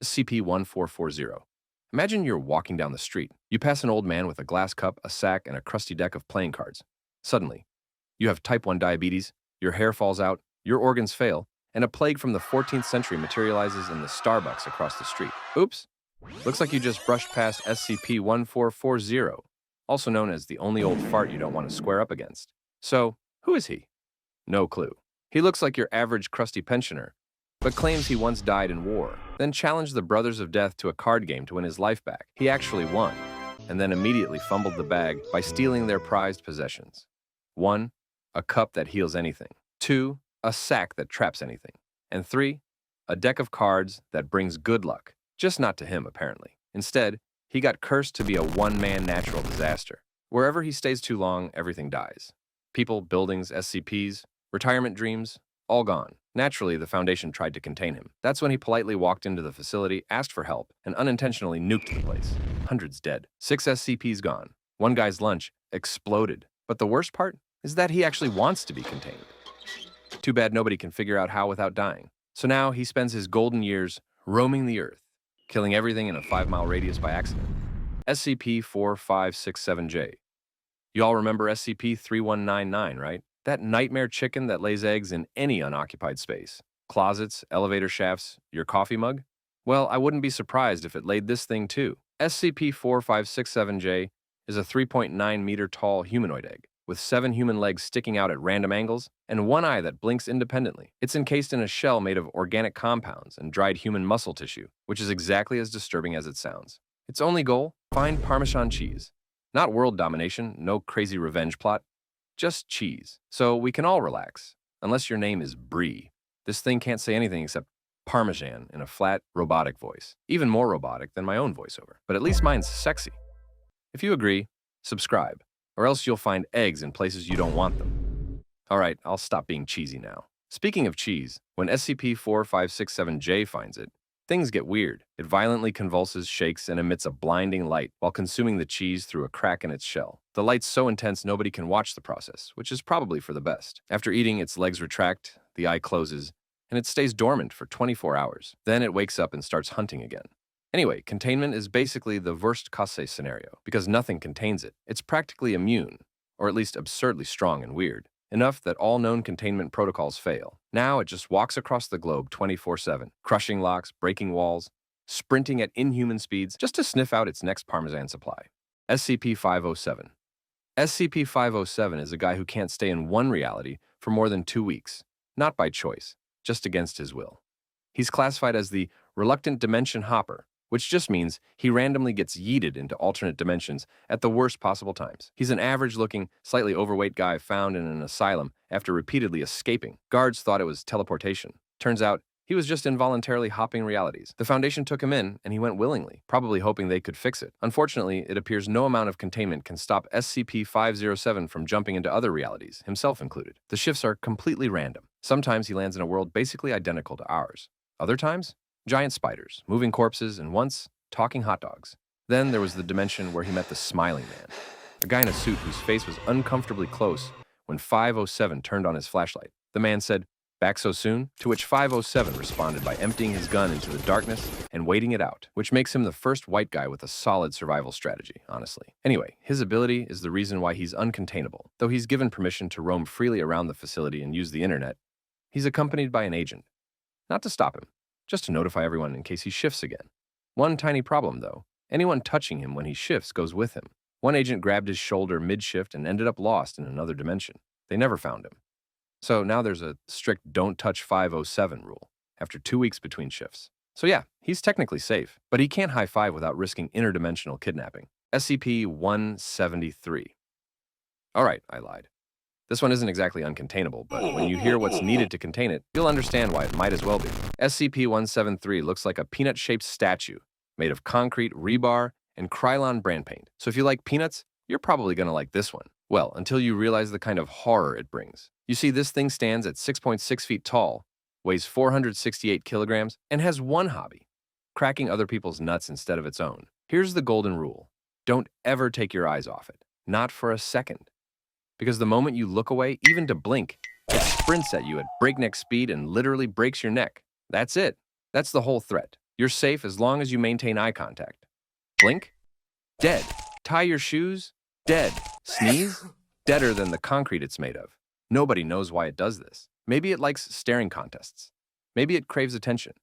SCP-1440. Imagine you're walking down the street. You pass an old man with a glass cup, a sack, and a crusty deck of playing cards. Suddenly, you have type 1 diabetes, your hair falls out, your organs fail, and a plague from the 14th century materializes in the Starbucks across the street. Oops! Looks like you just brushed past SCP-1440, also known as the only old fart you don't want to square up against. So, who is he? No clue. He looks like your average crusty pensioner, but claims he once died in war, then challenged the Brothers of Death to a card game to win his life back. He actually won, and then immediately fumbled the bag by stealing their prized possessions. 1. A cup that heals anything. 2. A sack that traps anything. And 3. A deck of cards that brings good luck. Just not to him, apparently. Instead, he got cursed to be a one-man natural disaster. Wherever he stays too long, everything dies. People, buildings, SCPs, retirement dreams, all gone. Naturally, the Foundation tried to contain him. That's when he politely walked into the facility, asked for help, and unintentionally nuked the place. Hundreds dead. 6 SCPs gone. One guy's lunch exploded. But the worst part is that he actually wants to be contained. Too bad nobody can figure out how without dying. So now he spends his golden years roaming the Earth, killing everything in a 5-mile radius by accident. SCP-4567-J. You all remember SCP-3199, right? That nightmare chicken that lays eggs in any unoccupied space. Closets, elevator shafts, your coffee mug? Well, I wouldn't be surprised if it laid this thing too. SCP-4567-J is a 3.9-meter tall humanoid egg, with 7 human legs sticking out at random angles and 1 eye that blinks independently. It's encased in a shell made of organic compounds and dried human muscle tissue, which is exactly as disturbing as it sounds. Its only goal? Find Parmesan cheese. Not world domination, no crazy revenge plot. Just cheese. So we can all relax. Unless your name is Brie. This thing can't say anything except Parmesan in a flat, robotic voice. Even more robotic than my own voiceover. But at least mine's sexy. If you agree, subscribe, or else you'll find eggs in places you don't want them. Alright, I'll stop being cheesy now. Speaking of cheese, when SCP-4567-J finds it, things get weird. It violently convulses, shakes, and emits a blinding light while consuming the cheese through a crack in its shell. The light's so intense nobody can watch the process, which is probably for the best. After eating, its legs retract, the eye closes, and it stays dormant for 24 hours. Then it wakes up and starts hunting again. Anyway, containment is basically the worst case scenario, because nothing contains it. It's practically immune, or at least absurdly strong and weird. Enough that all known containment protocols fail. Now it just walks across the globe 24/7, crushing locks, breaking walls, sprinting at inhuman speeds just to sniff out its next Parmesan supply. SCP-507. SCP-507 is a guy who can't stay in one reality for more than 2 weeks, not by choice, just against his will. He's classified as the reluctant dimension hopper, which just means he randomly gets yeeted into alternate dimensions at the worst possible times. He's an average-looking, slightly overweight guy found in an asylum after repeatedly escaping. Guards thought it was teleportation. Turns out, he was just involuntarily hopping realities. The Foundation took him in, and he went willingly, probably hoping they could fix it. Unfortunately, it appears no amount of containment can stop SCP-507 from jumping into other realities, himself included. The shifts are completely random. Sometimes he lands in a world basically identical to ours. Other times, giant spiders, moving corpses, and once, talking hot dogs. Then there was the dimension where he met the Smiling Man, a guy in a suit whose face was uncomfortably close when 507 turned on his flashlight. The man said, "Back so soon?" To which 507 responded by emptying his gun into the darkness and waiting it out, which makes him the first white guy with a solid survival strategy, honestly. Anyway, his ability is the reason why he's uncontainable. Though he's given permission to roam freely around the facility and use the internet, he's accompanied by an agent. Not to stop him, just to notify everyone in case he shifts again. One tiny problem, though. Anyone touching him when he shifts goes with him. One agent grabbed his shoulder mid-shift and ended up lost in another dimension. They never found him. So now there's a strict don't touch 507 rule after 2 weeks between shifts. So yeah, he's technically safe, but he can't high-five without risking interdimensional kidnapping. SCP-173. Alright, I lied. This one isn't exactly uncontainable, but when you hear what's needed to contain it, you'll understand why it might as well be. SCP-173 looks like a peanut-shaped statue made of concrete, rebar, and Krylon brand paint. So if you like peanuts, you're probably gonna like this one. Well, until you realize the kind of horror it brings. You see, this thing stands at 6.6 feet tall, weighs 468 kilograms, and has one hobby: cracking other people's nuts instead of its own. Here's the golden rule. Don't ever take your eyes off it. Not for a second. Because the moment you look away, even to blink, it sprints at you at breakneck speed and literally breaks your neck. That's it. That's the whole threat. You're safe as long as you maintain eye contact. Blink? Dead. Tie your shoes? Dead. Sneeze? Deader than the concrete it's made of. Nobody knows why it does this. Maybe it likes staring contests. Maybe it craves attention.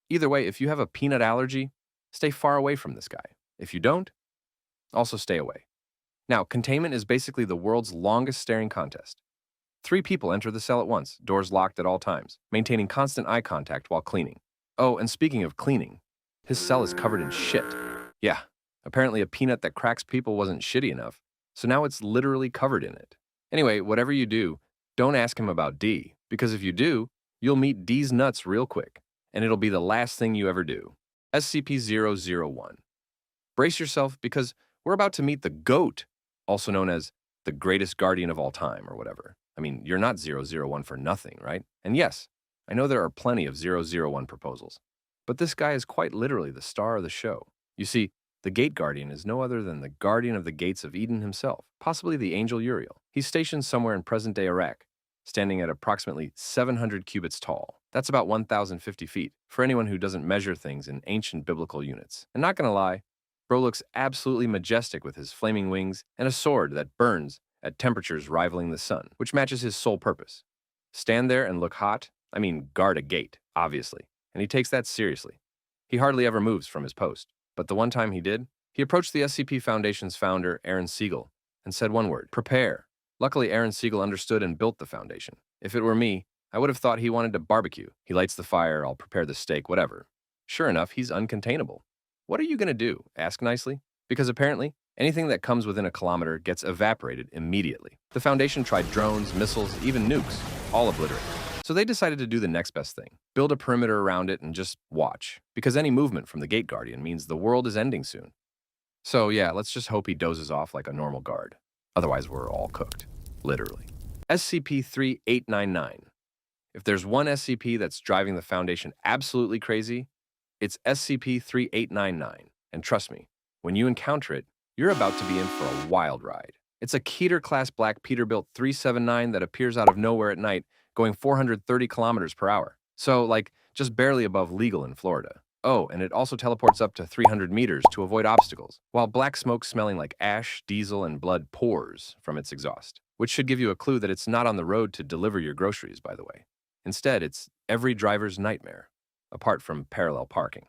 Either way, if you have a peanut allergy, stay far away from this guy. If you don't, also stay away. Now, containment is basically the world's longest staring contest. 3 people enter the cell at once, doors locked at all times, maintaining constant eye contact while cleaning. Oh, and speaking of cleaning, his cell is covered in shit. Yeah, apparently a peanut that cracks people wasn't shitty enough, so now it's literally covered in it. Anyway, whatever you do, don't ask him about D, because if you do, you'll meet D's nuts real quick, and it'll be the last thing you ever do. SCP-001. Brace yourself because we're about to meet the GOAT, also known as the greatest guardian of all time or whatever. I mean, you're not 001 for nothing, right? And yes, I know there are plenty of 001 proposals, but this guy is quite literally the star of the show. You see, the Gate Guardian is no other than the guardian of the gates of Eden himself, possibly the angel Uriel. He's stationed somewhere in present-day Iraq, standing at approximately 700 cubits tall. That's about 1,050 feet, for anyone who doesn't measure things in ancient biblical units. And not gonna lie, bro looks absolutely majestic with his flaming wings and a sword that burns at temperatures rivaling the sun, which matches his sole purpose. Stand there and look hot? I mean, guard a gate, obviously, and he takes that seriously. He hardly ever moves from his post, but the one time he did, he approached the SCP Foundation's founder, Aaron Siegel, and said one word: prepare. Luckily, Aaron Siegel understood and built the Foundation. If it were me, I would have thought he wanted to barbecue. He lights the fire, I'll prepare the steak, whatever. Sure enough, he's uncontainable. What are you gonna do? Ask nicely? Because apparently, anything that comes within a kilometer gets evaporated immediately. The Foundation tried drones, missiles, even nukes, all obliterated. So they decided to do the next best thing. Build a perimeter around it and just watch. Because any movement from the Gate Guardian means the world is ending soon. So yeah, let's just hope he dozes off like a normal guard. Otherwise, we're all cooked. Literally. SCP-3899. If there's one SCP that's driving the Foundation absolutely crazy, it's SCP-3899. And trust me, when you encounter it, you're about to be in for a wild ride. It's a Keter-class Black Peterbilt 379 that appears out of nowhere at night, going 430 kilometers per hour. So, like, just barely above legal in Florida. Oh, and it also teleports up to 300 meters to avoid obstacles, while black smoke smelling like ash, diesel, and blood pours from its exhaust, which should give you a clue that it's not on the road to deliver your groceries, by the way. Instead, it's every driver's nightmare, apart from parallel parking.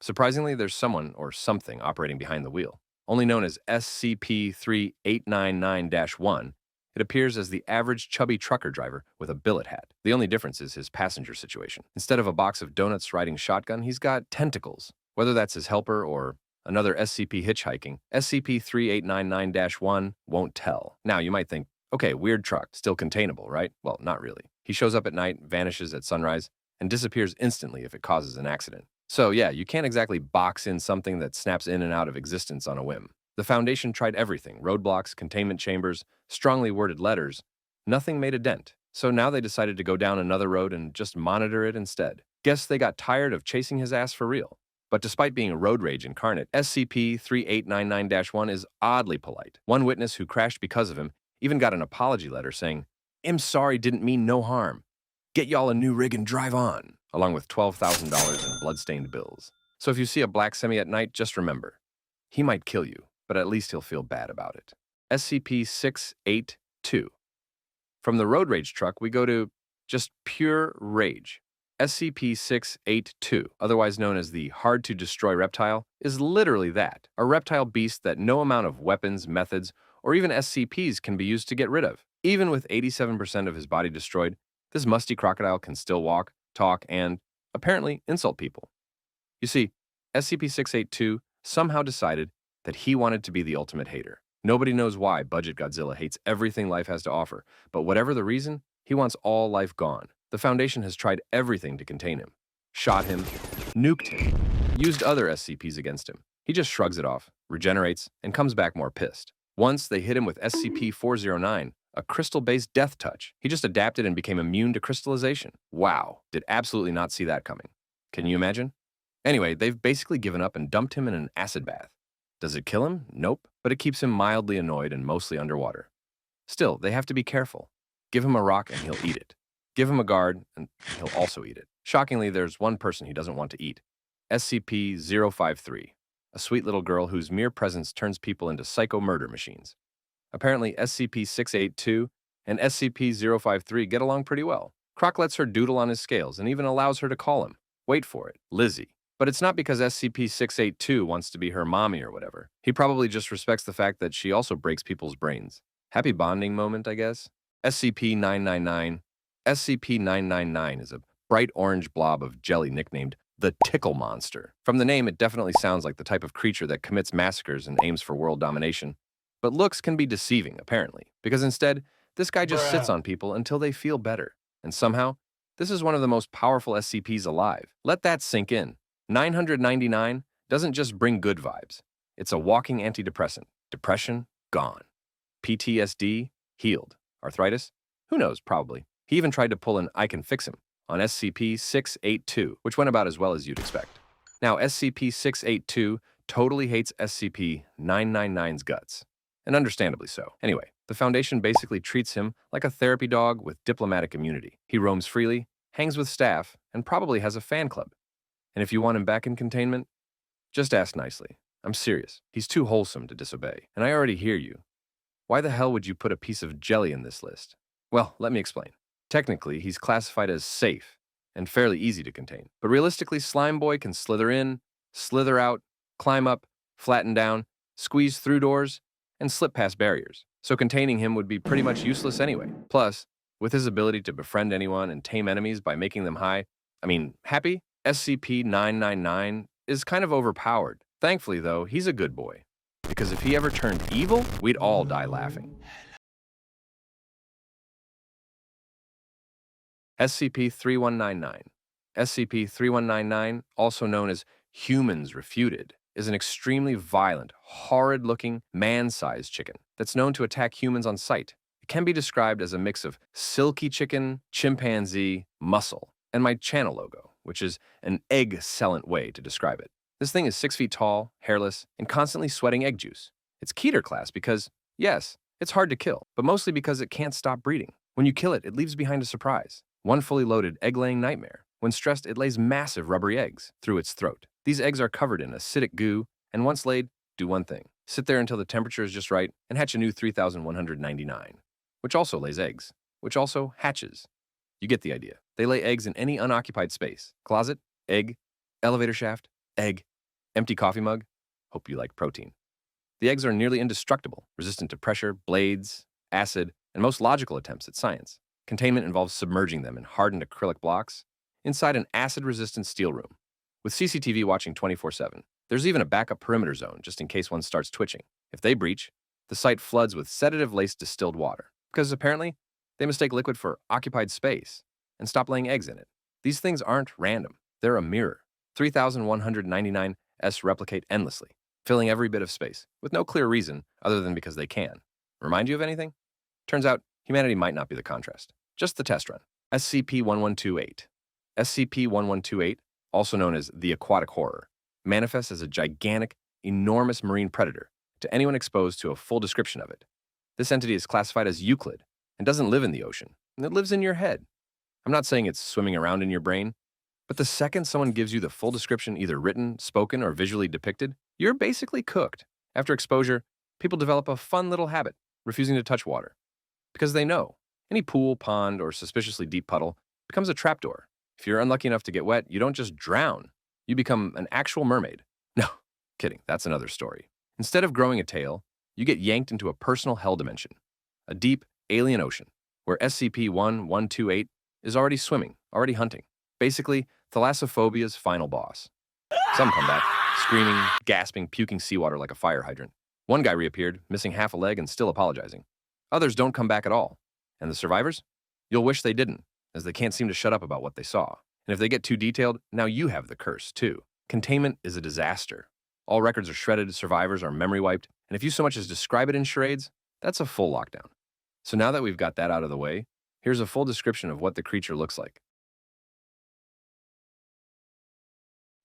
Surprisingly, there's someone or something operating behind the wheel. Only known as SCP-3899-1, it appears as the average chubby trucker driver with a billet hat. The only difference is his passenger situation. Instead of a box of donuts riding shotgun, he's got tentacles. Whether that's his helper or another SCP hitchhiking, SCP-3899-1 won't tell. Now, you might think, okay, weird truck, still containable, right? Well, not really. He shows up at night, vanishes at sunrise, and disappears instantly if it causes an accident. So yeah, you can't exactly box in something that snaps in and out of existence on a whim. The Foundation tried everything: roadblocks, containment chambers, strongly worded letters. Nothing made a dent. So now they decided to go down another road and just monitor it instead. Guess they got tired of chasing his ass for real. But despite being a road rage incarnate, SCP-3899-1 is oddly polite. One witness who crashed because of him even got an apology letter saying, "I'm sorry, didn't mean no harm. Get y'all a new rig and drive on," along with $12,000 in bloodstained bills. So if you see a black semi at night, just remember, he might kill you, but at least he'll feel bad about it. SCP-682. From the road rage truck, we go to just pure rage. SCP-682, otherwise known as the hard-to-destroy reptile, is literally that, a reptile beast that no amount of weapons, methods, or even SCPs can be used to get rid of. Even with 87% of his body destroyed, this musty crocodile can still walk, talk, and, apparently, insult people. You see, SCP-682 somehow decided that he wanted to be the ultimate hater. Nobody knows why Budget Godzilla hates everything life has to offer, but whatever the reason, he wants all life gone. The Foundation has tried everything to contain him. Shot him, nuked him, used other SCPs against him. He just shrugs it off, regenerates, and comes back more pissed. Once, they hit him with SCP-409, a crystal-based death touch. He just adapted and became immune to crystallization. Wow, did absolutely not see that coming. Can you imagine? Anyway, they've basically given up and dumped him in an acid bath. Does it kill him? Nope, but it keeps him mildly annoyed and mostly underwater. Still, they have to be careful. Give him a rock and he'll eat it. Give him a guard and he'll also eat it. Shockingly, there's one person he doesn't want to eat. SCP-053, a sweet little girl whose mere presence turns people into psycho-murder machines. Apparently, SCP-682 and SCP-053 get along pretty well. Croc lets her doodle on his scales and even allows her to call him, wait for it, Lizzie. But it's not because SCP-682 wants to be her mommy or whatever. He probably just respects the fact that she also breaks people's brains. Happy bonding moment, I guess? SCP-999. SCP-999 is a bright orange blob of jelly nicknamed the Tickle Monster. From the name, it definitely sounds like the type of creature that commits massacres and aims for world domination. But looks can be deceiving, apparently, because instead, this guy just sits on people until they feel better. And somehow, this is one of the most powerful SCPs alive. Let that sink in. 999 doesn't just bring good vibes. It's a walking antidepressant. Depression, gone. PTSD, healed. Arthritis? Who knows, probably. He even tried to pull an I can fix him on SCP-682, which went about as well as you'd expect. Now, SCP-682 totally hates SCP-999's guts. And understandably so. Anyway, the Foundation basically treats him like a therapy dog with diplomatic immunity. He roams freely, hangs with staff, and probably has a fan club. And if you want him back in containment, just ask nicely. I'm serious. He's too wholesome to disobey. And I already hear you. Why the hell would you put a piece of jelly in this list? Well, let me explain. Technically, he's classified as safe and fairly easy to contain. But realistically, Slime Boy can slither in, slither out, climb up, flatten down, squeeze through doors, and slip past barriers. So containing him would be pretty much useless anyway. Plus, with his ability to befriend anyone and tame enemies by making them happy, SCP-999 is kind of overpowered. Thankfully, though, he's a good boy. Because if he ever turned evil, we'd all die laughing. SCP-3199. SCP-3199, also known as Humans Refuted, is an extremely violent, horrid-looking, man-sized chicken that's known to attack humans on sight. It can be described as a mix of silky chicken, chimpanzee, muscle, and my channel logo, which is an egg-cellent way to describe it. This thing is 6 feet tall, hairless, and constantly sweating egg juice. It's Keter-class because, yes, it's hard to kill, but mostly because it can't stop breeding. When you kill it, it leaves behind a surprise. One fully loaded egg-laying nightmare. When stressed, it lays massive rubbery eggs through its throat. These eggs are covered in acidic goo, and once laid, do one thing. Sit there until the temperature is just right and hatch a new 3,199, which also lays eggs, which also hatches. You get the idea. They lay eggs in any unoccupied space. Closet, egg, elevator shaft, egg, empty coffee mug. Hope you like protein. The eggs are nearly indestructible, resistant to pressure, blades, acid, and most logical attempts at science. Containment involves submerging them in hardened acrylic blocks inside an acid-resistant steel room, with CCTV watching 24/7. There's even a backup perimeter zone just in case one starts twitching. If they breach, the site floods with sedative-laced distilled water, because apparently they mistake liquid for occupied space and stop laying eggs in it. These things aren't random. They're a mirror. 3,199S replicate endlessly, filling every bit of space, with no clear reason other than because they can. Remind you of anything? Turns out, humanity might not be the contrast. Just the test run. SCP-1128. SCP-1128, also known as the aquatic horror, manifests as a gigantic, enormous marine predator to anyone exposed to a full description of it. This entity is classified as Euclid and doesn't live in the ocean. It lives in your head. I'm not saying it's swimming around in your brain, but the second someone gives you the full description, either written, spoken, or visually depicted, you're basically cooked. After exposure, people develop a fun little habit, refusing to touch water. Because they know any pool, pond, or suspiciously deep puddle becomes a trapdoor. If you're unlucky enough to get wet, you don't just drown. You become an actual mermaid. No, kidding, that's another story. Instead of growing a tail, you get yanked into a personal hell dimension, a deep, alien ocean, where SCP-1128 is already swimming, already hunting. Basically, thalassophobia's final boss. Some come back, screaming, gasping, puking seawater like a fire hydrant. One guy reappeared, missing half a leg and still apologizing. Others don't come back at all. And the survivors? You'll wish they didn't, as they can't seem to shut up about what they saw. And if they get too detailed, now you have the curse, too. Containment is a disaster. All records are shredded, survivors are memory wiped, and if you so much as describe it in charades, that's a full lockdown. So now that we've got that out of the way, here's a full description of what the creature looks like.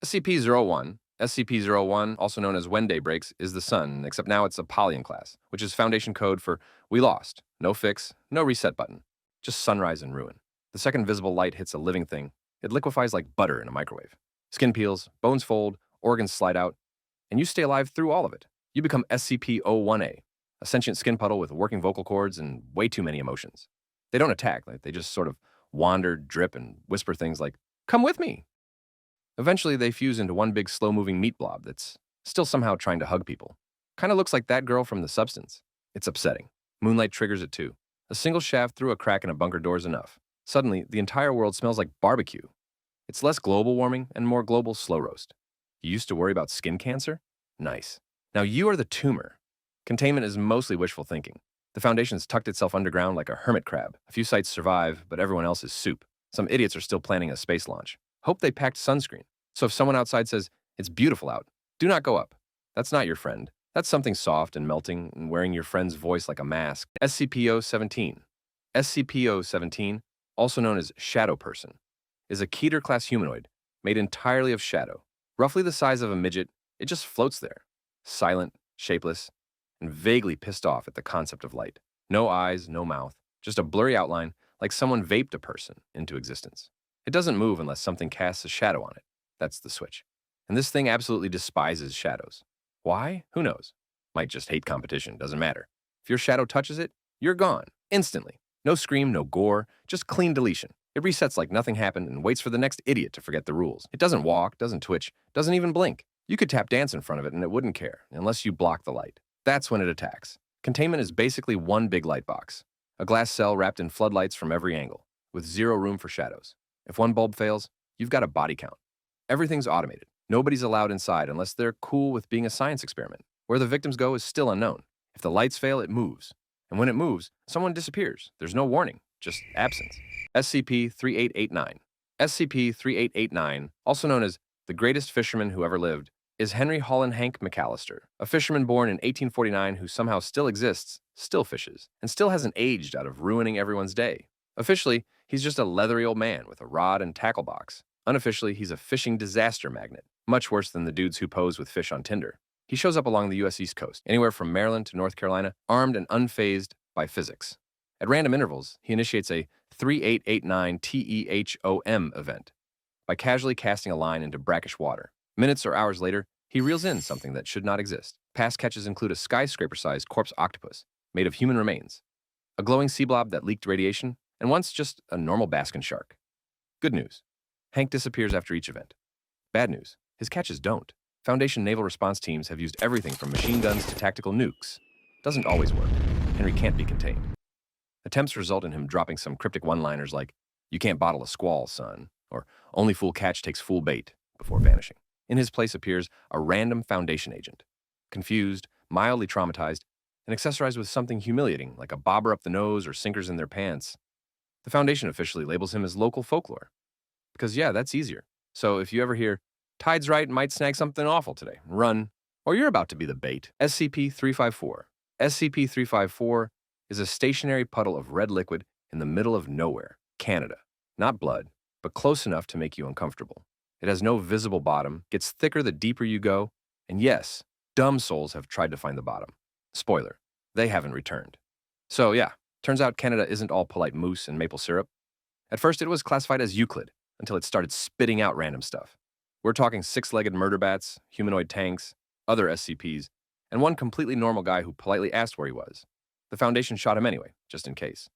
SCP-01. SCP-01, also known as When Day Breaks, is the sun, except now it's Apollyon class, which is Foundation code for we lost, no fix, no reset button, just sunrise and ruin. The second visible light hits a living thing, it liquefies like butter in a microwave. Skin peels, bones fold, organs slide out, and you stay alive through all of it. You become SCP-01A, a sentient skin puddle with working vocal cords and way too many emotions. They don't attack, they just sort of wander, drip, and whisper things like, "Come with me!" Eventually, they fuse into one big slow-moving meat blob that's still somehow trying to hug people. Kinda looks like that girl from The Substance. It's upsetting. Moonlight triggers it too. A single shaft through a crack in a bunker door is enough. Suddenly, the entire world smells like barbecue. It's less global warming and more global slow roast. You used to worry about skin cancer? Nice. Now you are the tumor. Containment is mostly wishful thinking. The Foundation's tucked itself underground like a hermit crab. A few sites survive, but everyone else is soup. Some idiots are still planning a space launch. Hope they packed sunscreen. So if someone outside says, "It's beautiful out," do not go up. That's not your friend. That's something soft and melting and wearing your friend's voice like a mask. SCP-017. SCP-017, also known as Shadow Person, is a Keter-class humanoid made entirely of shadow. Roughly the size of a midget, it just floats there, silent, shapeless, and vaguely pissed off at the concept of light. No eyes, no mouth, just a blurry outline like someone vaped a person into existence. It doesn't move unless something casts a shadow on it. That's the switch. And this thing absolutely despises shadows. Why? Who knows? Might just hate competition, doesn't matter. If your shadow touches it, you're gone, instantly. No scream, no gore, just clean deletion. It resets like nothing happened and waits for the next idiot to forget the rules. It doesn't walk, doesn't twitch, doesn't even blink. You could tap dance in front of it and it wouldn't care, unless you block the light. That's when it attacks. Containment is basically one big light box. A glass cell wrapped in floodlights from every angle, with zero room for shadows. If one bulb fails, you've got a body count. Everything's automated. Nobody's allowed inside unless they're cool with being a science experiment. Where the victims go is still unknown. If the lights fail, it moves. And when it moves, someone disappears. There's no warning, just absence. SCP-3889. SCP-3889, also known as the greatest fisherman who ever lived, is Henry Holland Hank McAllister, a fisherman born in 1849 who somehow still exists, still fishes, and still hasn't aged out of ruining everyone's day. Officially, he's just a leathery old man with a rod and tackle box. Unofficially, he's a fishing disaster magnet, much worse than the dudes who pose with fish on Tinder. He shows up along the U.S. East Coast, anywhere from Maryland to North Carolina, armed and unfazed by physics. At random intervals, he initiates a 3889 TEHOM event by casually casting a line into brackish water. Minutes or hours later, he reels in something that should not exist. Past catches include a skyscraper-sized corpse octopus made of human remains, a glowing sea blob that leaked radiation, and once just a normal baskin shark. Good news. Hank disappears after each event. Bad news. His catches don't. Foundation naval response teams have used everything from machine guns to tactical nukes. Doesn't always work. Henry can't be contained. Attempts result in him dropping some cryptic one-liners like, "You can't bottle a squall, son," or "Only fool catch takes fool bait," before vanishing. In his place appears a random Foundation agent, confused, mildly traumatized, and accessorized with something humiliating like a bobber up the nose or sinkers in their pants. The Foundation officially labels him as local folklore. Because yeah, that's easier. So if you ever hear, "Tide's right, might snag something awful today," run, or you're about to be the bait. SCP-354. SCP-354 is a stationary puddle of red liquid in the middle of nowhere, Canada. Not blood, but close enough to make you uncomfortable. It has no visible bottom, gets thicker the deeper you go, and yes, dumb souls have tried to find the bottom. Spoiler, they haven't returned. So yeah, turns out Canada isn't all polite mousse and maple syrup. At first it was classified as Euclid, until it started spitting out random stuff. We're talking six-legged murder bats, humanoid tanks, other SCPs, and one completely normal guy who politely asked where he was. The Foundation shot him anyway, just in case.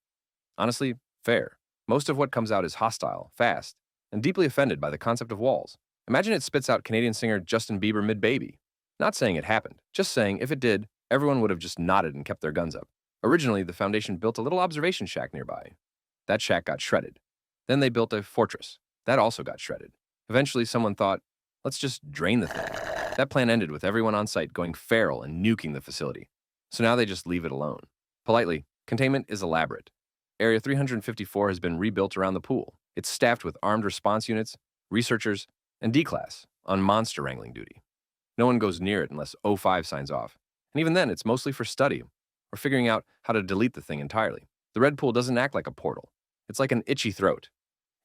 Honestly, fair. Most of what comes out is hostile, fast, and deeply offended by the concept of walls. Imagine it spits out Canadian singer Justin Bieber mid-baby. Not saying it happened, just saying if it did, everyone would have just nodded and kept their guns up. Originally, the Foundation built a little observation shack nearby. That shack got shredded. Then they built a fortress. That also got shredded. Eventually, someone thought, let's just drain the thing. That plan ended with everyone on site going feral and nuking the facility. So now they just leave it alone. Politely, containment is elaborate. Area 354 has been rebuilt around the pool. It's staffed with armed response units, researchers, and D-Class on monster wrangling duty. No one goes near it unless O5 signs off. And even then, it's mostly for study or figuring out how to delete the thing entirely. The red pool doesn't act like a portal. It's like an itchy throat.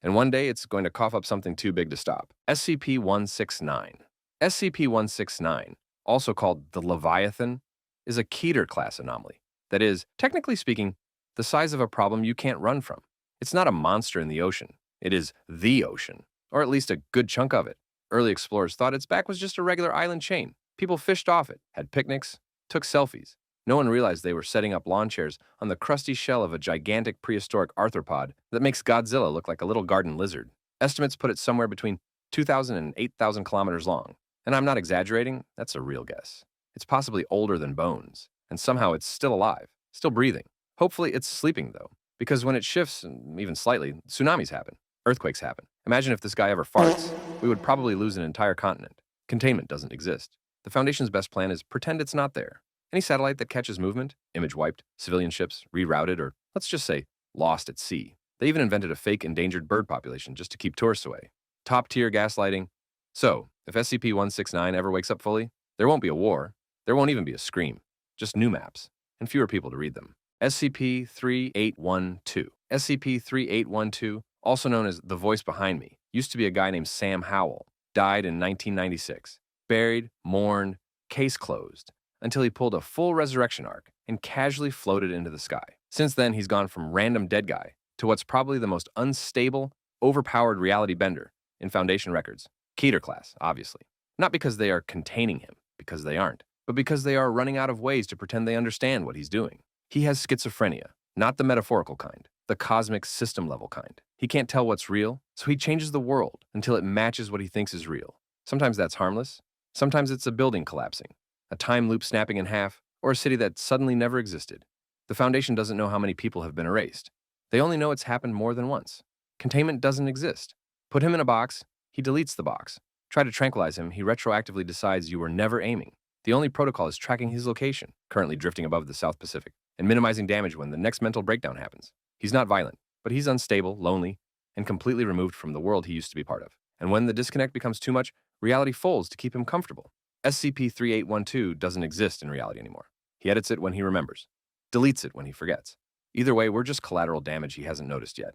And one day, it's going to cough up something too big to stop. SCP-169. SCP-169, also called the Leviathan, is a Keter-class anomaly. That is, technically speaking, the size of a problem you can't run from. It's not a monster in the ocean. It is the ocean, or at least a good chunk of it. Early explorers thought its back was just a regular island chain. People fished off it, had picnics, took selfies. No one realized they were setting up lawn chairs on the crusty shell of a gigantic prehistoric arthropod that makes Godzilla look like a little garden lizard. Estimates put it somewhere between 2,000 and 8,000 kilometers long. And I'm not exaggerating, that's a real guess. It's possibly older than bones, and somehow it's still alive, still breathing. Hopefully it's sleeping, though, because when it shifts, even slightly, tsunamis happen, earthquakes happen. Imagine if this guy ever farts, we would probably lose an entire continent. Containment doesn't exist. The Foundation's best plan is pretend it's not there. Any satellite that catches movement, image wiped, civilian ships rerouted, or let's just say, lost at sea. They even invented a fake endangered bird population just to keep tourists away. Top-tier gaslighting. So, if SCP-169 ever wakes up fully, there won't be a war, there won't even be a scream, just new maps, and fewer people to read them. SCP-3812. SCP-3812, also known as the voice behind me, used to be a guy named Sam Howell, died in 1996. Buried, mourned, case closed, until he pulled a full resurrection arc and casually floated into the sky. Since then, he's gone from random dead guy to what's probably the most unstable, overpowered reality bender in Foundation records. Keter-class, obviously. Not because they are containing him, because they aren't, but because they are running out of ways to pretend they understand what he's doing. He has schizophrenia, not the metaphorical kind, the cosmic system-level kind. He can't tell what's real, so he changes the world until it matches what he thinks is real. Sometimes that's harmless, sometimes it's a building collapsing, a time loop snapping in half, or a city that suddenly never existed. The Foundation doesn't know how many people have been erased. They only know it's happened more than once. Containment doesn't exist. Put him in a box, he deletes the box. Try to tranquilize him, he retroactively decides you were never aiming. The only protocol is tracking his location, currently drifting above the South Pacific, and minimizing damage when the next mental breakdown happens. He's not violent, but he's unstable, lonely, and completely removed from the world he used to be part of. And when the disconnect becomes too much, reality folds to keep him comfortable. SCP-3812 doesn't exist in reality anymore. He edits it when he remembers, deletes it when he forgets. Either way, we're just collateral damage he hasn't noticed yet.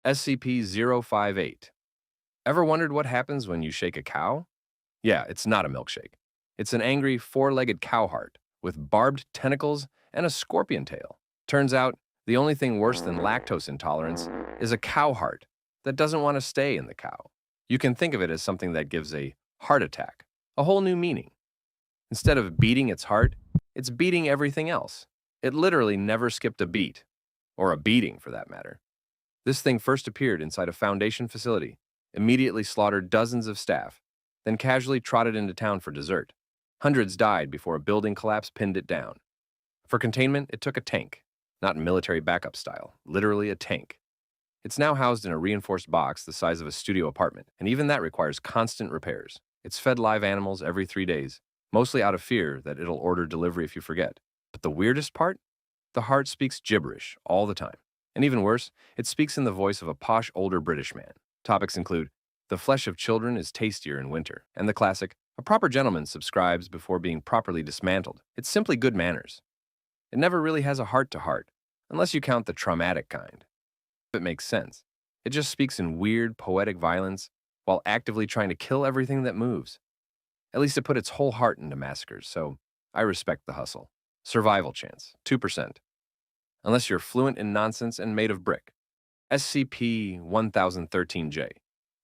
SCP-058. Ever wondered what happens when you shake a cow? Yeah, it's not a milkshake. It's an angry, four-legged cow heart with barbed tentacles and a scorpion tail. Turns out, the only thing worse than lactose intolerance is a cow heart that doesn't want to stay in the cow. You can think of it as something that gives a heart attack, a whole new meaning. Instead of beating its heart, it's beating everything else. It literally never skipped a beat, or a beating for that matter. This thing first appeared inside a Foundation facility, immediately slaughtered dozens of staff, then casually trotted into town for dessert. Hundreds died before a building collapse pinned it down. For containment, it took a tank, not military backup style, literally a tank. It's now housed in a reinforced box the size of a studio apartment, and even that requires constant repairs. It's fed live animals every 3 days, mostly out of fear that it'll order delivery if you forget. But the weirdest part? The heart speaks gibberish all the time. And even worse, it speaks in the voice of a posh older British man. Topics include, the flesh of children is tastier in winter, and the classic, a proper gentleman subscribes before being properly dismantled. It's simply good manners. It never really has a heart-to-heart, unless you count the traumatic kind. It makes sense. It just speaks in weird, poetic violence while actively trying to kill everything that moves. At least it put its whole heart into massacres, so I respect the hustle. Survival chance, 2%. Unless you're fluent in nonsense and made of brick. SCP-1013-J.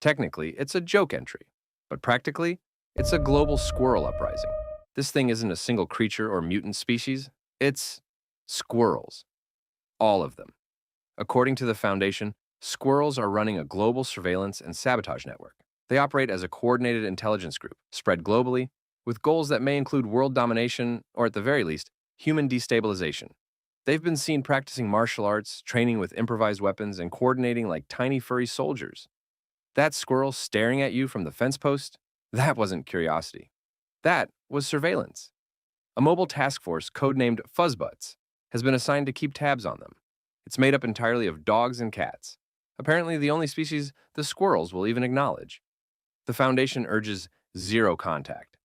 Technically, it's a joke entry, but practically, it's a global squirrel uprising. This thing isn't a single creature or mutant species, it's squirrels. All of them. According to the Foundation, squirrels are running a global surveillance and sabotage network. They operate as a coordinated intelligence group, spread globally, with goals that may include world domination or, at the very least, human destabilization. They've been seen practicing martial arts, training with improvised weapons, and coordinating like tiny furry soldiers. That squirrel staring at you from the fence post? That wasn't curiosity. That was surveillance. A mobile task force codenamed Fuzzbutts has been assigned to keep tabs on them. It's made up entirely of dogs and cats, apparently the only species the squirrels will even acknowledge. The Foundation urges zero contact,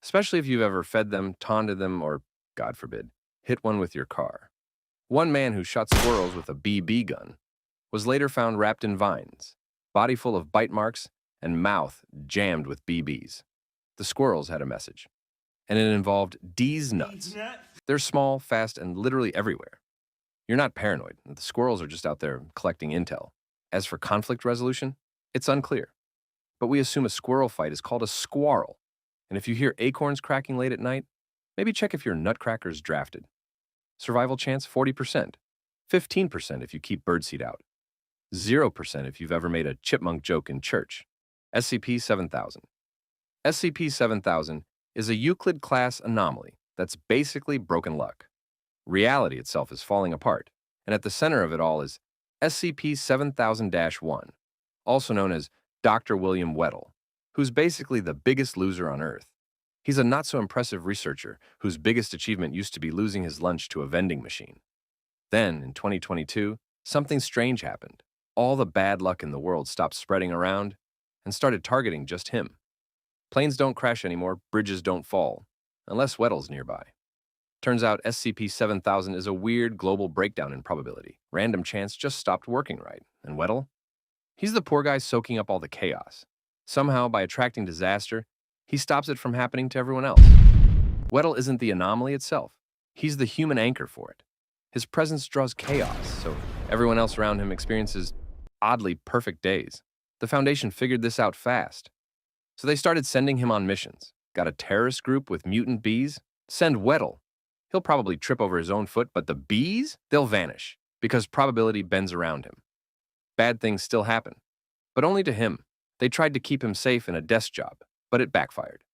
especially if you've ever fed them, taunted them, or, God forbid, hit one with your car. One man who shot squirrels with a BB gun was later found wrapped in vines, body full of bite marks, and mouth jammed with BBs. The squirrels had a message, and it involved D's nuts. They're small, fast, and literally everywhere. You're not paranoid. The squirrels are just out there collecting intel. As for conflict resolution, it's unclear. But we assume a squirrel fight is called a squarrel. And if you hear acorns cracking late at night, maybe check if your nutcracker's drafted. Survival chance 40%, 15% if you keep birdseed out, 0% if you've ever made a chipmunk joke in church. SCP 7000. SCP 7000 is a Euclid-class anomaly that's basically broken luck. Reality itself is falling apart, and at the center of it all is SCP 7000-1, also known as Dr. William Weddle, who's basically the biggest loser on Earth. He's a not-so-impressive researcher whose biggest achievement used to be losing his lunch to a vending machine. Then, in 2022, something strange happened. All the bad luck in the world stopped spreading around and started targeting just him. Planes don't crash anymore, bridges don't fall, unless Weddle's nearby. Turns out SCP-7000 is a weird global breakdown in probability. Random chance just stopped working right. And Weddle? He's the poor guy soaking up all the chaos. Somehow, by attracting disaster, he stops it from happening to everyone else. Weddle isn't the anomaly itself. He's the human anchor for it. His presence draws chaos, so everyone else around him experiences oddly perfect days. The Foundation figured this out fast. So they started sending him on missions. Got a terrorist group with mutant bees? Send Weddle. He'll probably trip over his own foot, but the bees? They'll vanish, because probability bends around him. Bad things still happen, but only to him. They tried to keep him safe in a desk job, but it backfired.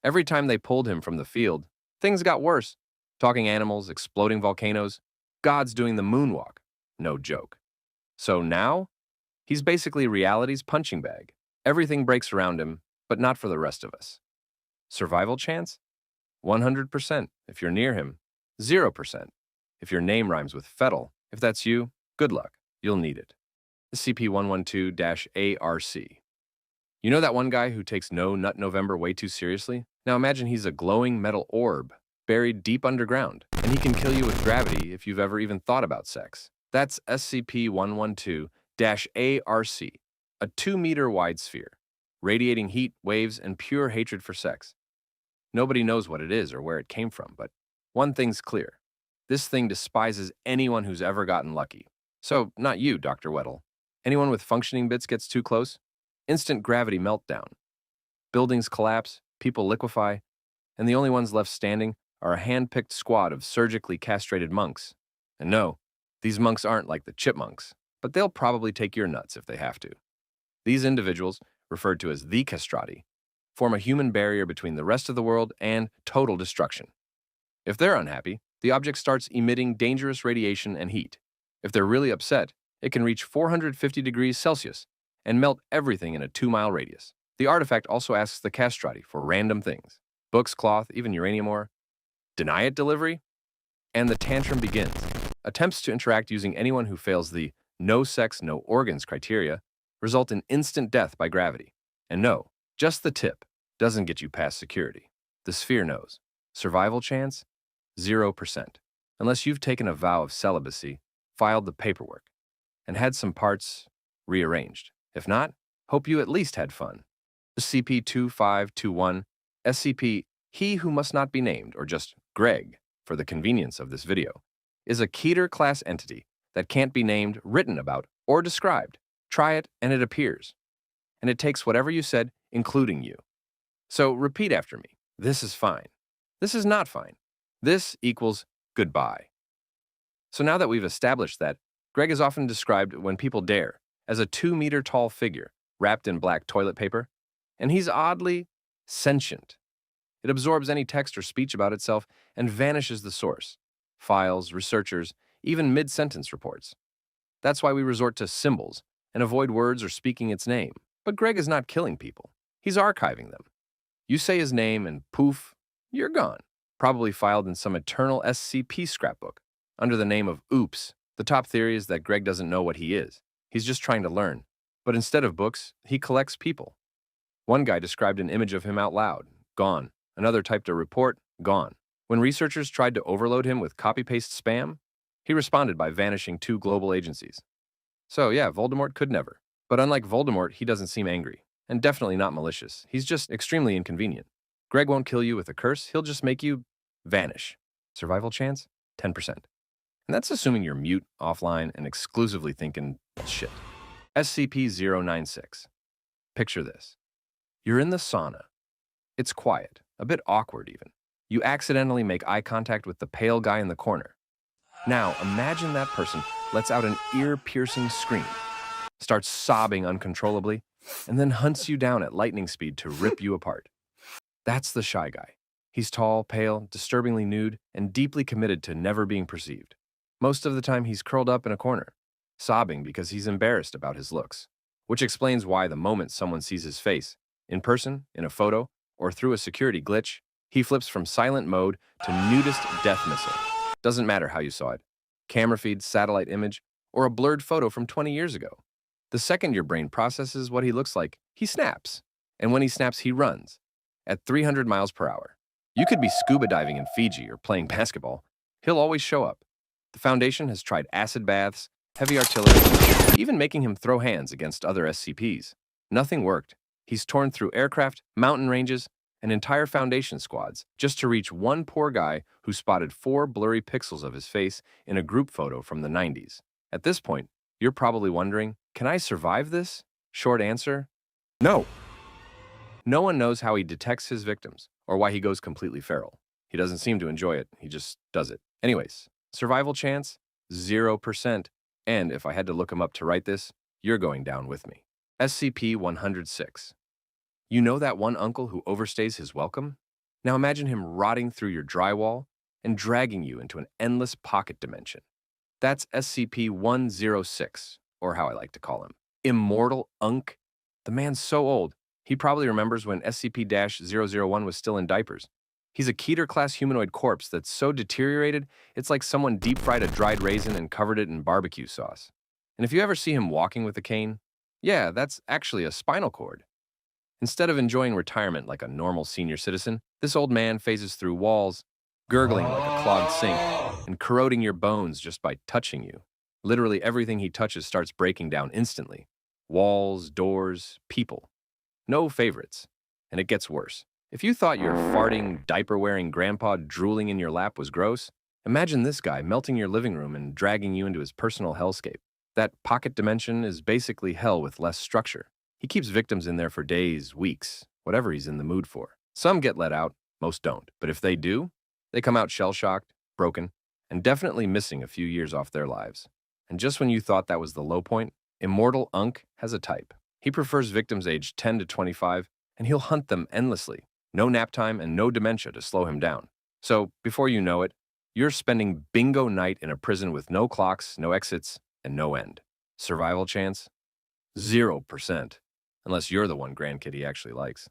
Every time they pulled him from the field, things got worse. Talking animals, exploding volcanoes, gods doing the moonwalk. No joke. So now, he's basically reality's punching bag. Everything breaks around him, but not for the rest of us. Survival chance? 100% if you're near him. 0% if your name rhymes with Fettle. If that's you, good luck. You'll need it. SCP-112-ARC. You know that one guy who takes No Nut November way too seriously? Now imagine he's a glowing metal orb buried deep underground, and he can kill you with gravity if you've ever even thought about sex. That's SCP-112-ARC, a 2-meter wide sphere, radiating heat, waves, and pure hatred for sex. Nobody knows what it is or where it came from, but one thing's clear. This thing despises anyone who's ever gotten lucky. So, not you, Dr. Weddle. Anyone with functioning bits gets too close? Instant gravity meltdown. Buildings collapse, people liquefy, and the only ones left standing are a hand-picked squad of surgically castrated monks. And no, these monks aren't like the chipmunks, but they'll probably take your nuts if they have to. These individuals, referred to as the castrati, form a human barrier between the rest of the world and total destruction. If they're unhappy, the object starts emitting dangerous radiation and heat. If they're really upset, it can reach 450 degrees Celsius and melt everything in a 2-mile radius. The artifact also asks the castrati for random things. Books, cloth, even uranium ore. Deny it delivery? And the tantrum begins. Attempts to interact using anyone who fails the no sex, no organs criteria result in instant death by gravity. And no, just the tip doesn't get you past security. The sphere knows. Survival chance? 0%. Unless you've taken a vow of celibacy, filed the paperwork, and had some parts rearranged. If not, hope you at least had fun. SCP-2521, SCP He Who Must Not Be Named, or just Greg, for the convenience of this video, is a Keter-class entity that can't be named, written about, or described. Try it, and it appears. And it takes whatever you said, including you. So repeat after me. This is fine. This is not fine. This equals goodbye. So now that we've established that, Greg is often described, when people dare, as a 2-meter tall figure wrapped in black toilet paper, and he's oddly sentient. It absorbs any text or speech about itself and vanishes the source. Files, researchers, even mid-sentence reports. That's why we resort to symbols and avoid words or speaking its name. But Greg is not killing people. He's archiving them. You say his name and poof, you're gone. Probably filed in some eternal SCP scrapbook under the name of Oops. The top theory is that Greg doesn't know what he is. He's just trying to learn. But instead of books, he collects people. One guy described an image of him out loud. Gone. Another typed a report. Gone. When researchers tried to overload him with copy-paste spam, he responded by vanishing 2 global agencies. So yeah, Voldemort could never. But unlike Voldemort, he doesn't seem angry. And definitely not malicious. He's just extremely inconvenient. Greg won't kill you with a curse. He'll just make you vanish. Survival chance? 10%. And that's assuming you're mute, offline, and exclusively thinking shit. SCP-096. Picture this. You're in the sauna. It's quiet, a bit awkward even. You accidentally make eye contact with the pale guy in the corner. Now, imagine that person lets out an ear-piercing scream, starts sobbing uncontrollably, and then hunts you down at lightning speed to rip you apart. That's the shy guy. He's tall, pale, disturbingly nude, and deeply committed to never being perceived. Most of the time, he's curled up in a corner, sobbing because he's embarrassed about his looks, which explains why the moment someone sees his face, in person, in a photo, or through a security glitch, he flips from silent mode to nudist death missile. Doesn't matter how you saw it. Camera feed, satellite image, or a blurred photo from 20 years ago. The second your brain processes what he looks like, he snaps. And when he snaps, he runs at 300 miles per hour. You could be scuba diving in Fiji or playing basketball. He'll always show up. The Foundation has tried acid baths, heavy artillery, even making him throw hands against other SCPs. Nothing worked. He's torn through aircraft, mountain ranges, and entire Foundation squads just to reach one poor guy who spotted 4 blurry pixels of his face in a group photo from the 90s. At this point, you're probably wondering, can I survive this? Short answer, no. No one knows how he detects his victims or why he goes completely feral. He doesn't seem to enjoy it, he just does it. Anyways, survival chance, 0%. And if I had to look him up to write this, you're going down with me. SCP-106. You know that one uncle who overstays his welcome? Now imagine him rotting through your drywall and dragging you into an endless pocket dimension. That's SCP-106, or how I like to call him, Immortal Unk. The man's so old, he probably remembers when SCP-001 was still in diapers. He's a Keter-class humanoid corpse that's so deteriorated, it's like someone deep-fried a dried raisin and covered it in barbecue sauce. And if you ever see him walking with a cane, yeah, that's actually a spinal cord. Instead of enjoying retirement like a normal senior citizen, this old man phases through walls, gurgling like a clogged sink, and corroding your bones just by touching you. Literally everything he touches starts breaking down instantly. Walls, doors, people. No favorites. And it gets worse. If you thought your farting, diaper-wearing grandpa drooling in your lap was gross, imagine this guy melting your living room and dragging you into his personal hellscape. That pocket dimension is basically hell with less structure. He keeps victims in there for days, weeks, whatever he's in the mood for. Some get let out, most don't. But if they do, they come out shell-shocked, broken, and definitely missing a few years off their lives. And just when you thought that was the low point, Immortal Unk has a type. He prefers victims aged 10 to 25, and he'll hunt them endlessly. No nap time and no dementia to slow him down. So, before you know it, you're spending bingo night in a prison with no clocks, no exits, and no end. Survival chance? 0%. Unless you're the one grandkid he actually likes.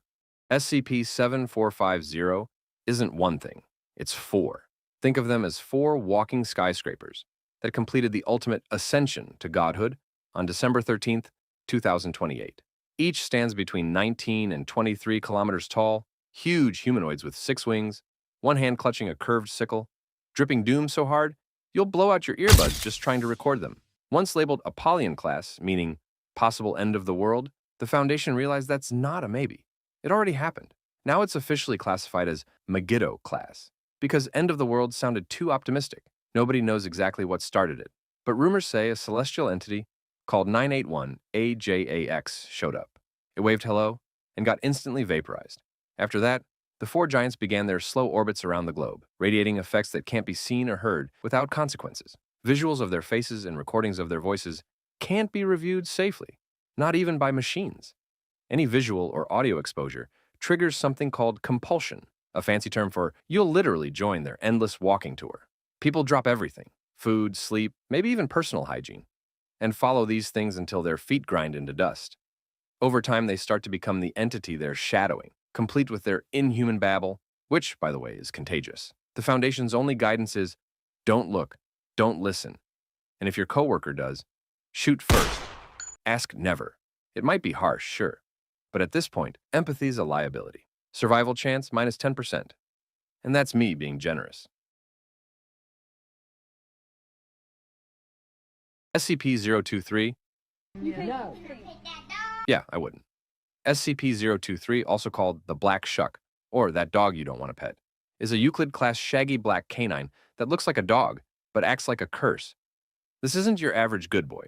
SCP-7450 isn't one thing, it's 4. Think of them as 4 walking skyscrapers that completed the ultimate ascension to godhood on December 13th, 2028. Each stands between 19 and 23 kilometers tall, huge humanoids with 6 wings, one hand clutching a curved sickle, dripping doom so hard, you'll blow out your earbuds just trying to record them. Once labeled Apollyon class, meaning possible end of the world, the Foundation realized that's not a maybe. It already happened. Now it's officially classified as Megiddo class, because end of the world sounded too optimistic. Nobody knows exactly what started it, but rumors say a celestial entity called 981 AJAX showed up. It waved hello and got instantly vaporized. After that, the 4 giants began their slow orbits around the globe, radiating effects that can't be seen or heard without consequences. Visuals of their faces and recordings of their voices can't be reviewed safely, not even by machines. Any visual or audio exposure triggers something called compulsion, a fancy term for you'll literally join their endless walking tour. People drop everything, food, sleep, maybe even personal hygiene, and follow these things until their feet grind into dust. Over time, they start to become the entity they're shadowing, complete with their inhuman babble, which, by the way, is contagious. The Foundation's only guidance is, don't look, don't listen. And if your coworker does, shoot first. Ask never. It might be harsh, sure, but at this point, empathy's a liability. Survival chance -10%. And that's me being generous. SCP-023? No. Yeah, I wouldn't. SCP-023, also called the Black Shuck, or that dog you don't want to pet, is a Euclid-class shaggy black canine that looks like a dog, but acts like a curse. This isn't your average good boy.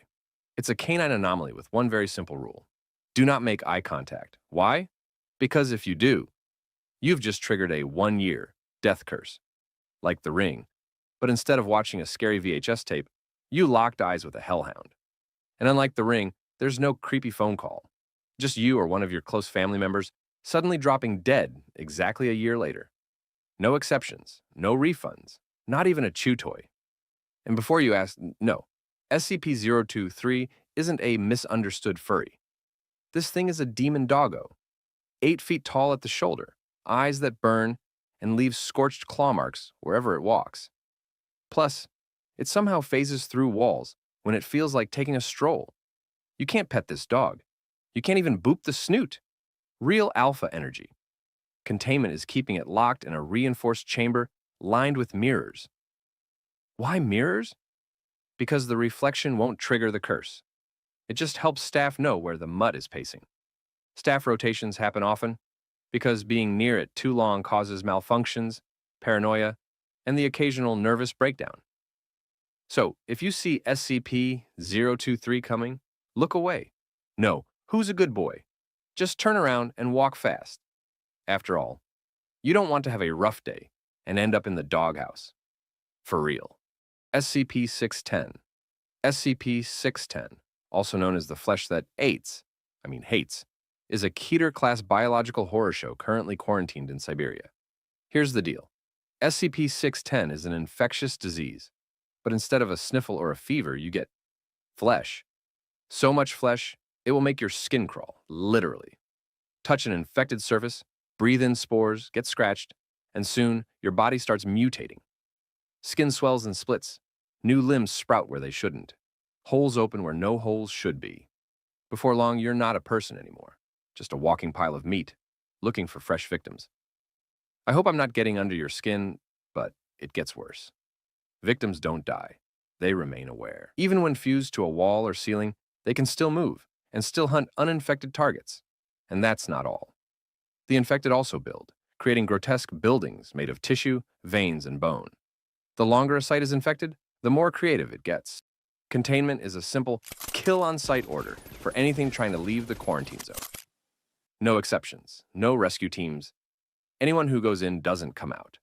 It's a canine anomaly with one very simple rule. Do not make eye contact. Why? Because if you do, you've just triggered a 1-year death curse, like The Ring. But instead of watching a scary VHS tape, you locked eyes with a hellhound. And unlike The Ring, there's no creepy phone call. Just you or one of your close family members suddenly dropping dead exactly a year later. No exceptions, no refunds, not even a chew toy. And before you ask, no, SCP-023 isn't a misunderstood furry. This thing is a demon doggo, 8 feet tall at the shoulder, eyes that burn, and leaves scorched claw marks wherever it walks. Plus, it somehow phases through walls when it feels like taking a stroll. You can't pet this dog. You can't even boop the snoot. Real alpha energy. Containment is keeping it locked in a reinforced chamber lined with mirrors. Why mirrors? Because the reflection won't trigger the curse. It just helps staff know where the mutt is pacing. Staff rotations happen often because being near it too long causes malfunctions, paranoia, and the occasional nervous breakdown. So, if you see SCP-023 coming, look away. No, who's a good boy? Just turn around and walk fast. After all, you don't want to have a rough day and end up in the doghouse. For real. SCP-610. SCP-610, also known as the flesh that hates, is a Keter-class biological horror show currently quarantined in Siberia. Here's the deal. SCP-610 is an infectious disease, but instead of a sniffle or a fever, you get flesh. So much flesh, it will make your skin crawl, literally. Touch an infected surface, breathe in spores, get scratched, and soon your body starts mutating. Skin swells and splits. New limbs sprout where they shouldn't. Holes open where no holes should be. Before long, you're not a person anymore, just a walking pile of meat, looking for fresh victims. I hope I'm not getting under your skin, but it gets worse. Victims don't die. They remain aware. Even when fused to a wall or ceiling, they can still move and still hunt uninfected targets. And that's not all. The infected also build, creating grotesque buildings made of tissue, veins, and bone. The longer a site is infected, the more creative it gets. Containment is a simple kill-on-site order for anything trying to leave the quarantine zone. No exceptions, no rescue teams. Anyone who goes in doesn't come out.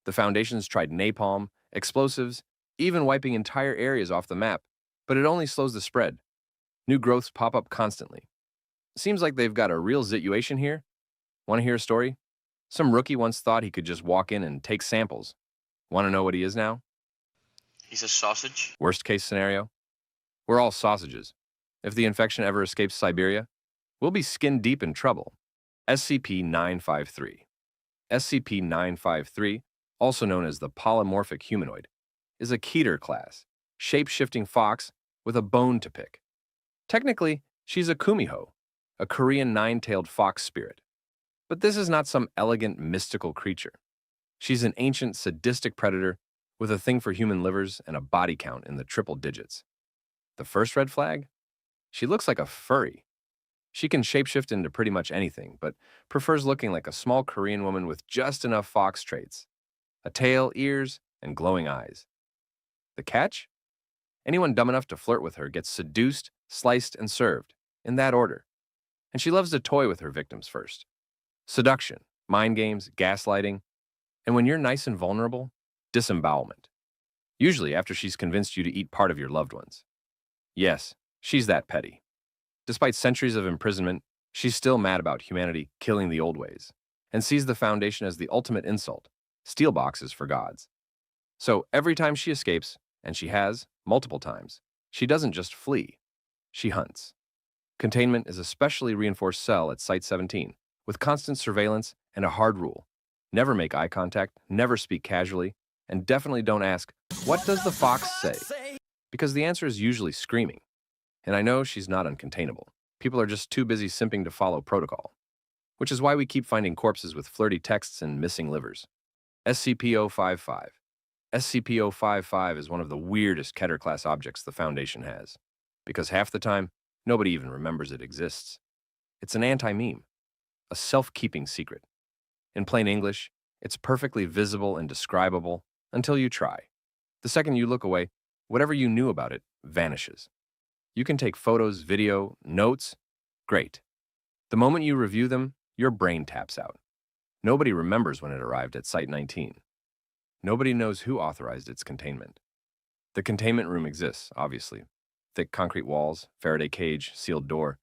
The Foundation's tried napalm, explosives, even wiping entire areas off the map, but it only slows the spread. New growths pop up constantly. Seems like they've got a real situation here. Want to hear a story? Some rookie once thought he could just walk in and take samples. Want to know what he is now? He's a sausage. Worst case scenario? We're all sausages. If the infection ever escapes Siberia, we'll be skin deep in trouble. SCP-953. SCP-953, also known as the polymorphic humanoid, is a Keter-class, shape-shifting fox with a bone to pick. Technically, she's a kumiho, a Korean nine-tailed fox spirit. But this is not some elegant, mystical creature. She's an ancient, sadistic predator with a thing for human livers and a body count in the triple digits. The first red flag? She looks like a furry. She can shapeshift into pretty much anything, but prefers looking like a small Korean woman with just enough fox traits. A tail, ears, and glowing eyes. The catch? Anyone dumb enough to flirt with her gets seduced, sliced, and served, in that order. And she loves to toy with her victims first. Seduction, mind games, gaslighting, and when you're nice and vulnerable, disembowelment. Usually after she's convinced you to eat part of your loved ones. Yes, she's that petty. Despite centuries of imprisonment, she's still mad about humanity killing the old ways, and sees the Foundation as the ultimate insult, steel boxes for gods. So every time she escapes, and she has, multiple times, she doesn't just flee, she hunts. Containment is a specially reinforced cell at Site-17, with constant surveillance and a hard rule. Never make eye contact, never speak casually, and definitely don't ask, "What does the fox say?" Because the answer is usually screaming. And I know she's not uncontainable. People are just too busy simping to follow protocol. Which is why we keep finding corpses with flirty texts and missing livers. SCP-055. SCP-055 is one of the weirdest Keter-class objects the Foundation has. Because half the time, nobody even remembers it exists. It's an anti-meme. A self-keeping secret. In plain English, it's perfectly visible and describable until you try. The second you look away, whatever you knew about it vanishes. You can take photos, video, notes. Great. The moment you review them, your brain taps out. Nobody remembers when it arrived at Site 19. Nobody knows who authorized its containment. The containment room exists, obviously. Thick concrete walls, Faraday cage, sealed door.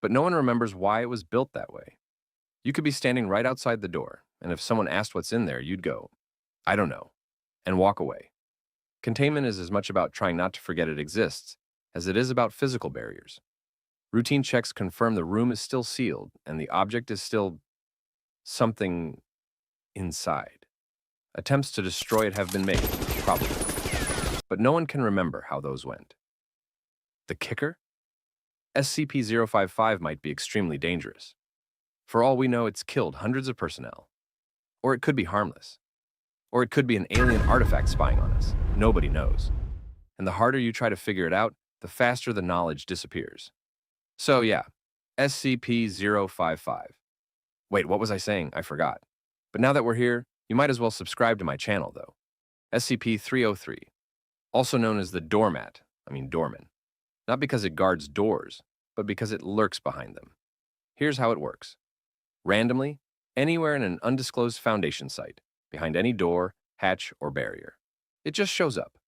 But no one remembers why it was built that way. You could be standing right outside the door, and if someone asked what's in there, you'd go, "I don't know," and walk away. Containment is as much about trying not to forget it exists as it is about physical barriers. Routine checks confirm the room is still sealed and the object is still something inside. Attempts to destroy it have been made, probably, but no one can remember how those went. The kicker? SCP-055 might be extremely dangerous. For all we know, it's killed hundreds of personnel. Or it could be harmless. Or it could be an alien artifact spying on us. Nobody knows. And the harder you try to figure it out, the faster the knowledge disappears. So yeah, SCP-055. Wait, what was I saying? I forgot. But now that we're here, you might as well subscribe to my channel, though. SCP-303, also known as the doorman. Not because it guards doors, but because it lurks behind them. Here's how it works. Randomly, anywhere in an undisclosed Foundation site, behind any door, hatch, or barrier. It just shows up.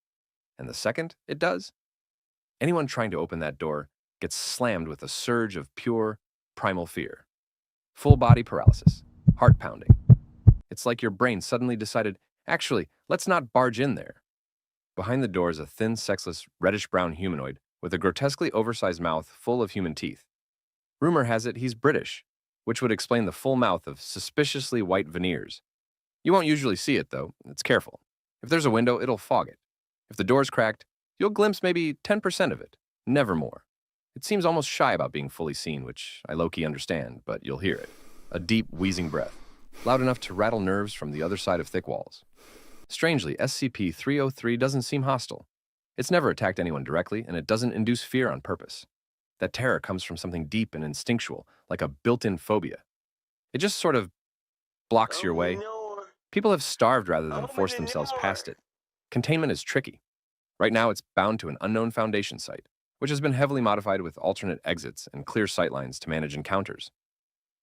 And the second it does, anyone trying to open that door gets slammed with a surge of pure, primal fear. Full body paralysis, heart pounding. It's like your brain suddenly decided, actually, let's not barge in there. Behind the door is a thin, sexless, reddish-brown humanoid with a grotesquely oversized mouth full of human teeth. Rumor has it he's British, which would explain the full mouth of suspiciously white veneers. You won't usually see it, though. It's careful. If there's a window, it'll fog it. If the door's cracked, you'll glimpse maybe 10% of it, never more. It seems almost shy about being fully seen, which I low-key understand, but you'll hear it. A deep, wheezing breath, loud enough to rattle nerves from the other side of thick walls. Strangely, SCP-303 doesn't seem hostile. It's never attacked anyone directly, and it doesn't induce fear on purpose. That terror comes from something deep and instinctual, like a built-in phobia. It just sort of blocks your way. People have starved rather than force themselves past it. Containment is tricky. Right now, it's bound to an unknown Foundation site, which has been heavily modified with alternate exits and clear sightlines to manage encounters.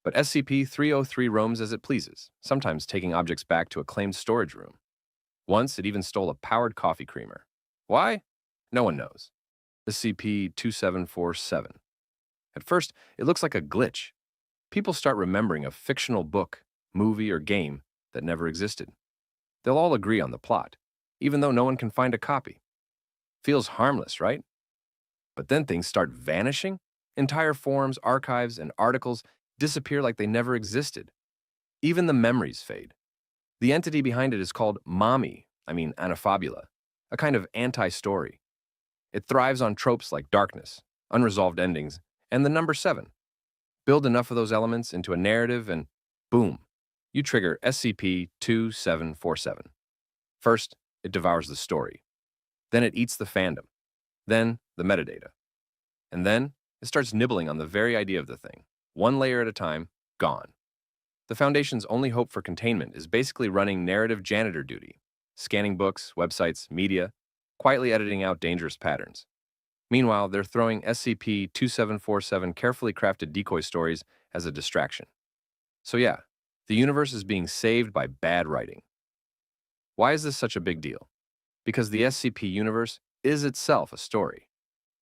But SCP-303 roams as it pleases, sometimes taking objects back to a claimed storage room. Once, it even stole a powered coffee creamer. Why? No one knows. SCP-2747. At first, it looks like a glitch. People start remembering a fictional book, movie, or game that never existed. They'll all agree on the plot, even though no one can find a copy. Feels harmless, right? But then things start vanishing. Entire forums, archives, and articles disappear like they never existed. Even the memories fade. The entity behind it is called Anaphobula, a kind of anti-story. It thrives on tropes like darkness, unresolved endings, and the number 7. Build enough of those elements into a narrative and boom, you trigger SCP-2747. First, it devours the story. Then it eats the fandom. Then the metadata. And then it starts nibbling on the very idea of the thing. One layer at a time, gone. The Foundation's only hope for containment is basically running narrative janitor duty, scanning books, websites, media, quietly editing out dangerous patterns. Meanwhile, they're throwing SCP-2747 carefully crafted decoy stories as a distraction. So yeah, the universe is being saved by bad writing. Why is this such a big deal? Because the SCP universe is itself a story.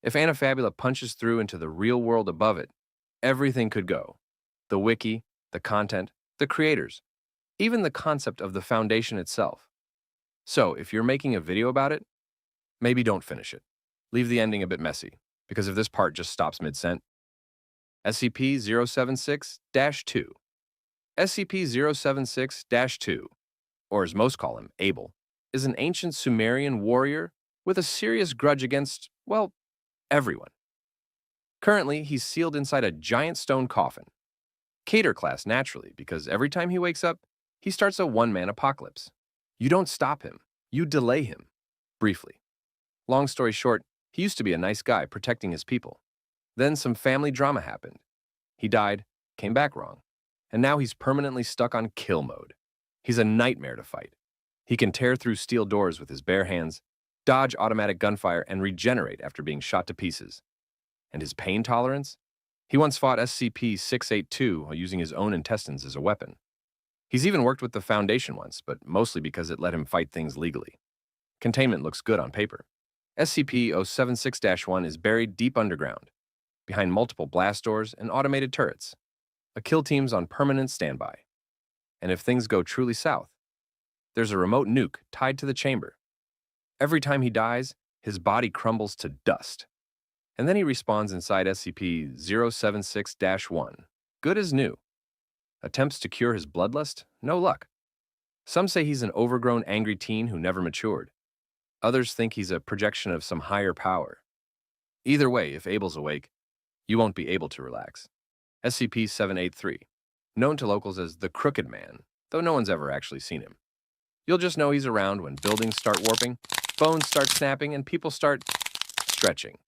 If Anaphobula punches through into the real world above it, everything could go. The wiki, the content, the creators, even the concept of the Foundation itself. So, if you're making a video about it, maybe don't finish it. Leave the ending a bit messy, because if this part just stops mid-sent. SCP-076-2. SCP-076-2, or as most call him, Abel, is an ancient Sumerian warrior with a serious grudge against, well, everyone. Currently, he's sealed inside a giant stone coffin. Keter-class, naturally, because every time he wakes up, he starts a one-man apocalypse. You don't stop him. You delay him. Briefly. Long story short, he used to be a nice guy protecting his people. Then some family drama happened. He died, came back wrong, and now he's permanently stuck on kill mode. He's a nightmare to fight. He can tear through steel doors with his bare hands, dodge automatic gunfire, and regenerate after being shot to pieces. And his pain tolerance? He once fought SCP-682 while using his own intestines as a weapon. He's even worked with the Foundation once, but mostly because it let him fight things legally. Containment looks good on paper. SCP-076-1 is buried deep underground, behind multiple blast doors and automated turrets. A kill team's on permanent standby. And if things go truly south, there's a remote nuke tied to the chamber. Every time he dies, his body crumbles to dust. And then he respawns inside SCP-076-1, good as new. Attempts to cure his bloodlust? No luck. Some say he's an overgrown, angry teen who never matured. Others think he's a projection of some higher power. Either way, if Abel's awake, you won't be able to relax. SCP-783, known to locals as the Crooked Man, though no one's ever actually seen him. You'll just know he's around when buildings start warping, bones start snapping, and people start stretching.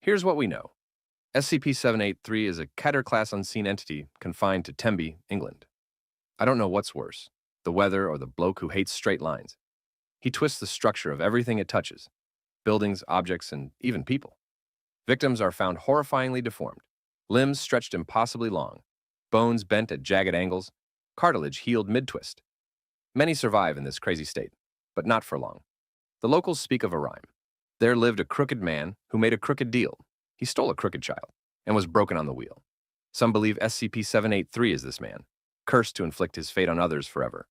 Here's what we know. SCP-783 is a Keter-class unseen entity confined to Tembe, England. I don't know what's worse, the weather or the bloke who hates straight lines. He twists the structure of everything it touches, buildings, objects, and even people. Victims are found horrifyingly deformed, limbs stretched impossibly long, bones bent at jagged angles, cartilage healed mid-twist. Many survive in this crazy state, but not for long. The locals speak of a rhyme. There lived a crooked man who made a crooked deal. He stole a crooked child and was broken on the wheel. Some believe SCP-783 is this man, cursed to inflict his fate on others forever.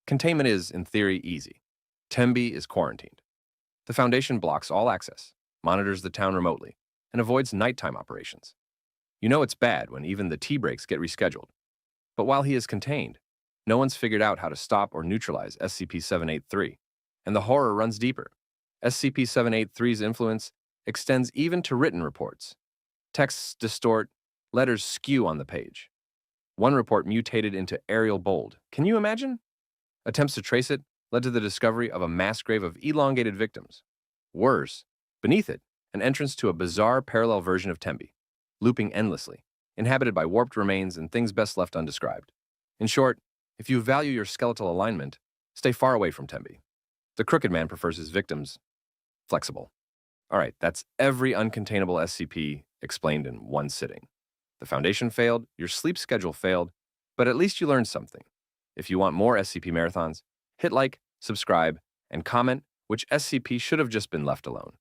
Containment is, in theory, easy. Tembe is quarantined. The Foundation blocks all access, monitors the town remotely, and avoids nighttime operations. You know it's bad when even the tea breaks get rescheduled. But while he is contained, no one's figured out how to stop or neutralize SCP-783, and the horror runs deeper. SCP-783's influence extends even to written reports. Texts distort, letters skew on the page. One report mutated into Arial bold. Can you imagine? Attempts to trace it led to the discovery of a mass grave of elongated victims. Worse, beneath it, an entrance to a bizarre parallel version of Tembe, looping endlessly, inhabited by warped remains and things best left undescribed. In short, if you value your skeletal alignment, stay far away from Tembe. The Crooked Man prefers his victims flexible. All right, that's every uncontainable SCP explained in one sitting. The Foundation failed, your sleep schedule failed, but at least you learned something. If you want more SCP marathons, hit like, subscribe, and comment which SCP should have just been left alone.